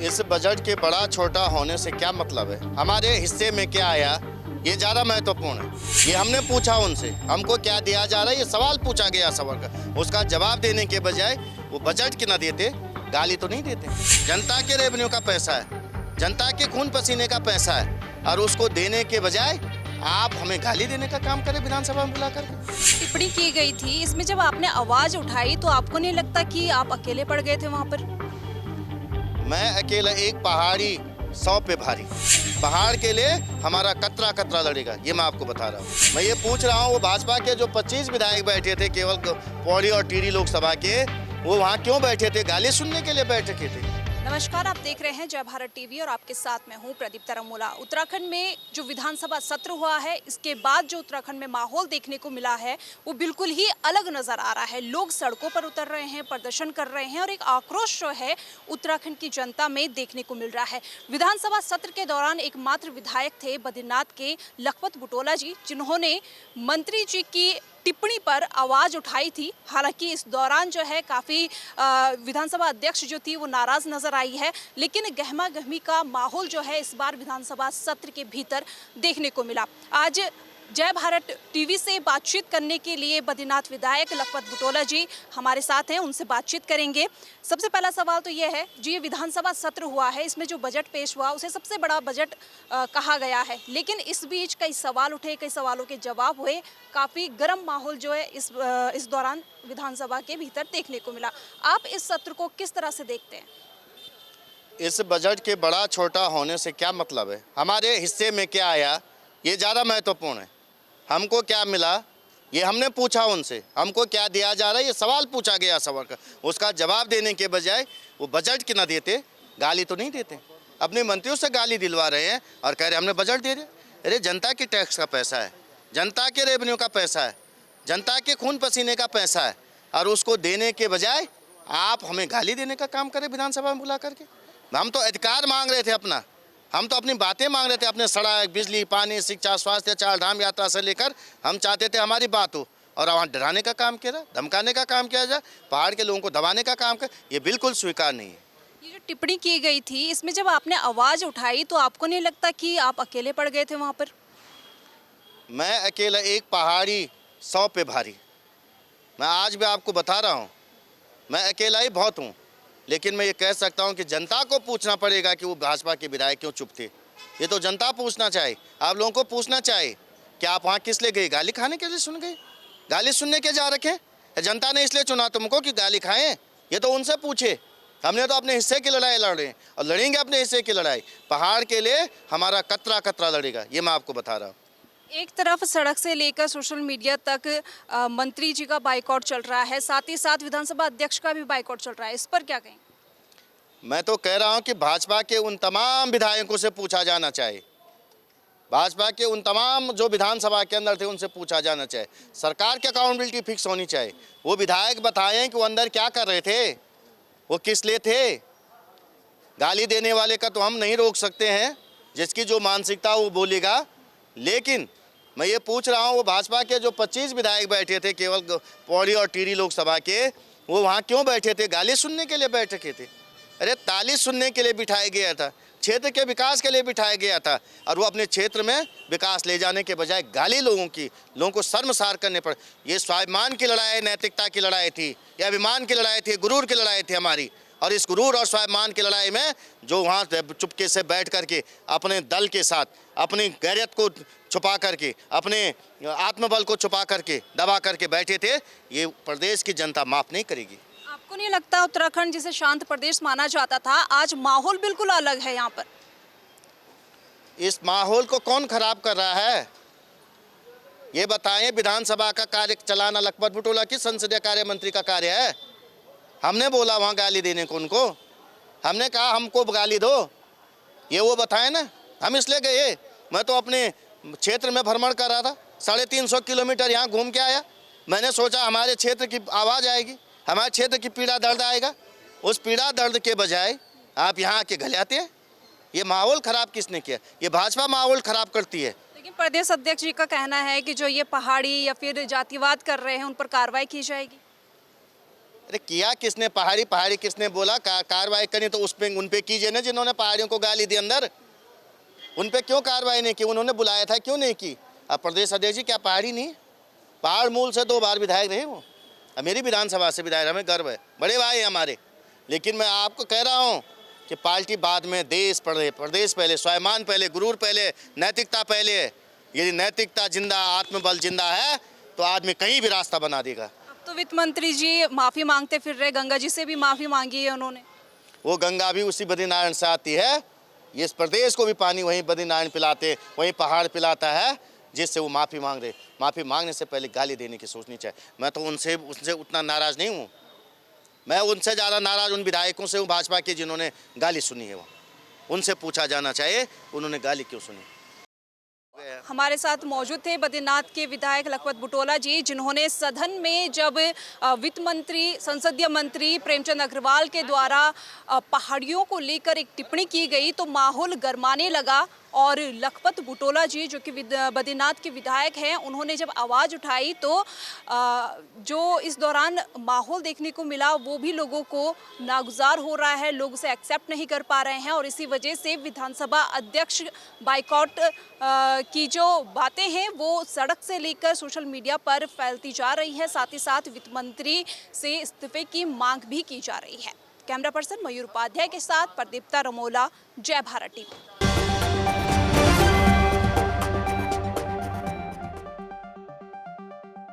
इस बजट के बड़ा छोटा होने से क्या मतलब है? हमारे हिस्से में क्या आया ये ज़्यादा महत्वपूर्ण है। ये हमने पूछा उनसे, हमको क्या दिया जा रहा है, ये सवाल पूछा गया सवाल का, उसका जवाब देने के बजाय वो बजट की ना देते, गाली तो नहीं देते। जनता के रेवेन्यू का पैसा है, जनता के खून पसीने का पैसा है, और उसको देने के बजाय आप हमें गाली देने का काम करें विधानसभा में बुला करके। टिप्पणी की गई थी, इसमें जब आपने आवाज उठाई तो आपको नहीं लगता कि आप अकेले पड़ गए थे वहां पर? मैं अकेला एक पहाड़ी 100 पे भारी। पहाड़ के लिए हमारा कतरा कतरा लड़ेगा, ये मैं आपको बता रहा हूँ। मैं ये पूछ रहा हूँ, वो भाजपा के जो 25 विधायक बैठे थे केवल पौड़ी और टिहरी लोकसभा के, वो वहाँ क्यों बैठे थे? गाली सुनने के लिए बैठे थे। नमस्कार, आप देख रहे हैं जय भारत टीवी और आपके साथ मैं हूं प्रदीप तरमोला। उत्तराखंड में जो विधानसभा सत्र हुआ है, इसके बाद जो उत्तराखंड में माहौल देखने को मिला है वो बिल्कुल ही अलग नजर आ रहा है। लोग सड़कों पर उतर रहे हैं, प्रदर्शन कर रहे हैं और एक आक्रोश जो है उत्तराखंड की जनता में देखने को मिल रहा है। विधानसभा सत्र के दौरान एकमात्र विधायक थे बद्रीनाथ के लखपत बुटोला जी, जिन्होंने मंत्री जी की टिप्पणी पर आवाज उठाई थी। हालांकि इस दौरान जो है काफ़ी विधानसभा अध्यक्ष जो थी वो नाराज नजर आई है, लेकिन गहमा गहमी का माहौल जो है इस बार विधानसभा सत्र के भीतर देखने को मिला। आज जय भारत टीवी से बातचीत करने के लिए बद्रीनाथ विधायक लखपत बुटोला जी हमारे साथ हैं, उनसे बातचीत करेंगे। सबसे पहला सवाल तो ये है जी, ये विधानसभा सत्र हुआ है, इसमें जो बजट पेश हुआ उसे सबसे बड़ा बजट कहा गया है, लेकिन इस बीच कई सवाल उठे, कई सवालों के जवाब हुए, काफ़ी गर्म माहौल जो है इस दौरान विधानसभा के भीतर देखने को मिला। आप इस सत्र को किस तरह से देखते हैं? इस बजट के बड़ा छोटा होने से क्या मतलब है? हमारे हिस्से में क्या आया ये ज़्यादा महत्वपूर्ण है। हमको क्या मिला ये हमने पूछा उनसे, हमको क्या दिया जा रहा है ये सवाल पूछा गया सवाल का, उसका जवाब देने के बजाय वो बजट की ना देते, गाली तो नहीं देते। अपने मंत्रियों से गाली दिलवा रहे हैं और कह रहे हमने बजट दे रहे। अरे जनता की टैक्स का पैसा है, जनता के रेवेन्यू का पैसा है, जनता के खून पसीने का पैसा है, और उसको देने के बजाय आप हमें गाली देने का काम करें विधानसभा में बुला करके। हम तो अधिकार मांग रहे थे अपना, हम तो अपनी बातें मांग रहे थे, अपने सड़क, बिजली, पानी, शिक्षा, स्वास्थ्य, 4 धाम यात्रा से लेकर हम चाहते थे हमारी बात हो, और वहाँ डराने का काम किया, धमकाने का काम किया जाए, पहाड़ के लोगों को दबाने का काम कर, ये बिल्कुल स्वीकार नहीं है। ये जो टिप्पणी की गई थी, इसमें जब आपने आवाज उठाई तो आपको नहीं लगता कि आप अकेले पड़ गए थे वहाँ पर? मैं अकेला एक पहाड़ी 100 पे भारी। मैं आज भी आपको बता रहा हूँ, मैं अकेला ही बहुत हूँ, लेकिन मैं ये कह सकता हूँ कि जनता को पूछना पड़ेगा कि वो भाजपा के विधायक क्यों चुप थे। ये तो जनता पूछना चाहे, आप लोगों को पूछना चाहे कि आप वहाँ किस लिए गए? गाली खाने के लिए सुन गए? गाली सुनने के जा रखे? जनता ने इसलिए चुना तुमको कि गाली खाएं? ये तो उनसे पूछे। हमने तो अपने हिस्से की लड़ाई लड़ रहे हैं और लड़ेंगे अपने हिस्से की लड़ाई। पहाड़ के लिए हमारा कतरा कतरा लड़ेगा, ये मैं आपको बता रहा हूँ। एक तरफ सड़क से लेकर सोशल मीडिया तक मंत्री जी का बाइकआउट चल रहा है, साथ ही साथ विधानसभा अध्यक्ष का भी बाइकआउट चल रहा है, इस पर क्या कहें? मैं तो कह रहा हूं कि भाजपा के उन तमाम विधायकों से पूछा जाना चाहिए, भाजपा के उन तमाम जो विधानसभा के अंदर थे उनसे पूछा जाना चाहिए। सरकार की अकाउंटेबिलिटी फिक्स होनी चाहिए। वो विधायक बताएं कि वो अंदर क्या कर रहे थे, वो किस लिए थे। गाली देने वाले का तो हम नहीं रोक सकते हैं, जिसकी जो मानसिकता वो बोलेगा, लेकिन मैं ये पूछ रहा हूँ, वो भाजपा के जो 25 विधायक बैठे थे केवल पौड़ी और टिहरी लोकसभा के, वो वहाँ क्यों बैठे थे? गाली सुनने के लिए बैठे थे? अरे ताली सुनने के लिए बिठाया गया था, क्षेत्र के विकास के लिए बिठाया गया था, और वो अपने क्षेत्र में विकास ले जाने के बजाय गाली लोगों को शर्मसार करने पर। ये स्वाभिमान की लड़ाई, नैतिकता की लड़ाई थी, ये अभिमान की लड़ाई थी, गुरूर की लड़ाई थी हमारी। और इस गुरूर और स्वाभिमान की लड़ाई में जो वहाँ चुपके से बैठ करके अपने दल के साथ अपनी गैरत को छुपा करके, अपने आत्मबल को छुपा करके, दबा करके बैठे थे, ये प्रदेश की जनता माफ़ नहीं करेगी। आपको नहीं लगता उत्तराखंड जिसे शांत प्रदेश माना जाता था, आज माहौल बिल्कुल अलग है यहाँ पर? इस माहौल को कौन खराब कर रहा है ये बताएं। विधानसभा का कार्य चलाना लखपत बुटोला की संसदीय कार्य मंत्री का कार्य है। हमने बोला वहाँ गाली देने को उनको, हमने कहा हमको गाली दो, ये वो बताएं ना। हम इसलिए गए, मैं तो अपने क्षेत्र में भ्रमण कर रहा था, 350 किलोमीटर यहाँ घूम के आया। मैंने सोचा हमारे क्षेत्र की आवाज़ आएगी, हमारे क्षेत्र की पीड़ा दर्द आएगा। उस पीड़ा दर्द के बजाय आप यहाँ आके घलियाते हैं। ये माहौल ख़राब किसने किया? ये भाजपा माहौल ख़राब करती है। लेकिन प्रदेश अध्यक्ष जी का कहना है कि जो ये पहाड़ी या फिर जातिवाद कर रहे हैं उन पर कार्रवाई की जाएगी। अरे किया किसने? पहाड़ी किसने बोला? कार्रवाई करनी तो उन पे कीजिए ना, जिन्होंने पहाड़ियों को गाली दी अंदर। उन पे क्यों कार्रवाई नहीं की? उन्होंने बुलाया था, क्यों नहीं की? अब प्रदेश अध्यक्ष जी क्या पहाड़ी नहीं? पहाड़ मूल से 2 बार विधायक रहे वो। अब मेरी विधानसभा से विधायक, हमें गर्व है, बड़े भाई हैं हमारे। लेकिन मैं आपको कह रहा हूँ कि पार्टी बाद में, देश पहले, प्रदेश पहले, स्वाभिमान पहले, गुरूर पहले, नैतिकता पहले है। यदि नैतिकता जिंदा, आत्मबल जिंदा है तो आदमी कहीं भी रास्ता बना देगा। अब तो वित्त मंत्री जी माफी मांगते फिर रहे, गंगा जी से भी माफी मांगी है उन्होंने। वो गंगा भी उसी बद्रीनारायण से आती है। ये इस प्रदेश को भी पानी वहीं बद्रीनारायण पिलाते, वहीं पहाड़ पिलाता है, जिससे वो माफ़ी मांग रहे। माफ़ी मांगने से पहले गाली देने की सोचनी चाहिए। मैं तो उनसे उतना नाराज़ नहीं हूँ। मैं उनसे ज़्यादा नाराज़ उन विधायकों से हूँ भाजपा के, जिन्होंने गाली सुनी है। वो उनसे पूछा जाना चाहिए उन्होंने गाली क्यों सुनी। हमारे साथ मौजूद थे बद्रीनाथ के विधायक लखपत बुटोला जी, जिन्होंने सदन में जब वित्त मंत्री, संसदीय मंत्री प्रेमचंद अग्रवाल के द्वारा पहाड़ियों को लेकर एक टिप्पणी की गई तो माहौल गरमाने लगा। और लखपत बुटोला जी जो कि बद्रीनाथ के विधायक हैं, उन्होंने जब आवाज़ उठाई तो जो इस दौरान माहौल देखने को मिला वो भी लोगों को नागुजार हो रहा है, लोग उसे एक्सेप्ट नहीं कर पा रहे हैं। और इसी वजह से विधानसभा अध्यक्ष बाइकआउट की जो बातें हैं वो सड़क से लेकर सोशल मीडिया पर फैलती जा रही है। साथ ही साथ वित्त मंत्री से इस्तीफे की मांग भी की जा रही है। कैमरा पर्सन मयूर उपाध्याय के साथ प्रदीप्ता रमोला, जय भारत टीवी।